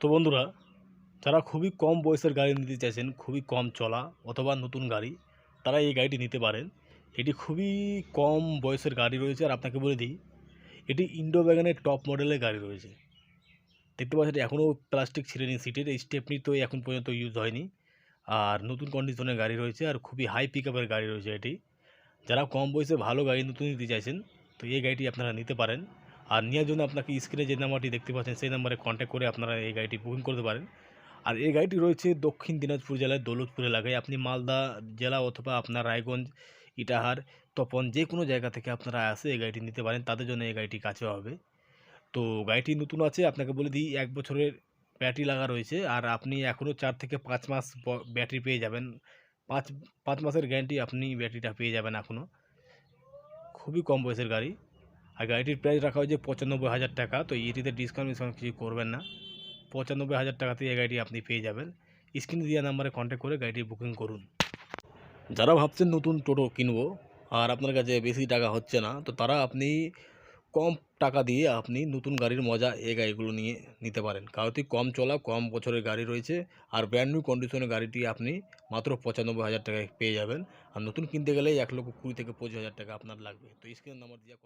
তো বন্ধুরা, যারা খুবই কম বয়সের গাড়ি নিতে চাইছেন, খুবই কম চলা অথবা নতুন গাড়ি, তারা এই গাড়িটি নিতে পারেন। এটি খুবই কম বয়সের গাড়ি রয়েছে। আর আপনাকে বলে দিই, এটি ইন্ডো ওয়াগনের টপ মডেলের গাড়ি রয়েছে। দেখতে পাচ্ছেন এখনও প্লাস্টিক ছিঁড়েনি, সিটের স্টেপনি তো এখন পর্যন্ত ইউজ হয়নি। আর নতুন কন্ডিশনের গাড়ি রয়েছে, আর খুবই হাই পিকআপের গাড়ি রয়েছে এটি। যারা কম বয়সে ভালো গাড়ি নতুন নিতে চাইছেন, তো এই গাড়িটি আপনারা নিতে পারেন। আর নেওয়ার জন্য আপনাকে স্ক্রিনে যে নাম্বারটি দেখতে পাচ্ছেন, সেই নাম্বারে কন্ট্যাক্ট করে আপনারা এই গাড়িটি বুকিং করতে পারেন। আর এই গাড়িটি রয়েছে দক্ষিণ দিনাজপুর জেলার দৌলতপুর এলাকায়। আপনি মালদা জেলা অথবা আপনার রায়গঞ্জ, ইটাহার, তপন যে কোনো জায়গা থেকে আপনারা আসে এই গাড়িটি নিতে পারেন। তাদের জন্য এই গাড়িটি কাছে হবে। তো গাড়িটি নতুন আছে, আপনাকে বলে দিই ১ বছরের ব্যাটারি লাগা রয়েছে। আর আপনি এখনও ৪ থেকে ৫ মাস ব্যাটারি পেয়ে যাবেন। ৫ ৫ মাসের গ্যারান্টি আপনি ব্যাটারিটা পেয়ে যাবেন এখনও। খুবই কম বয়সের গাড়ি। আর গাড়িটির প্রাইস রাখা হয়েছে ৯৫,০০০ টাকা। তো এটিতে ডিসকাউন্ট কিছু করবেন না। ৯৫,০০০ টাকাতেই এই গাড়িটি আপনি পেয়ে যাবেন। স্ক্রিনে দেওয়া নাম্বারে কন্ট্যাক্ট করে গাড়িটি বুকিং করুন। যারা ভাবছেন নতুন টোটো কিনবো আর আপনার কাছে বেশি টাকা হচ্ছে না, তো তারা আপনি কম টাকা দিয়ে আপনি নতুন গাড়ির মজা এই গাড়িগুলো নিয়ে নিতে পারেন। কারণ কম চলা, কম বছরের গাড়ি রয়েছে। আর ব্র্যান্ড নিউ কন্ডিশনের গাড়িটি আপনি মাত্র ৯৫,০০০ টাকায় পেয়ে যাবেন। আর নতুন কিনতে গেলে ১,২০,০০০ থেকে ২৫,০০০ টাকা আপনার লাগবে। তো স্ক্রিনের নাম্বার দিয়ে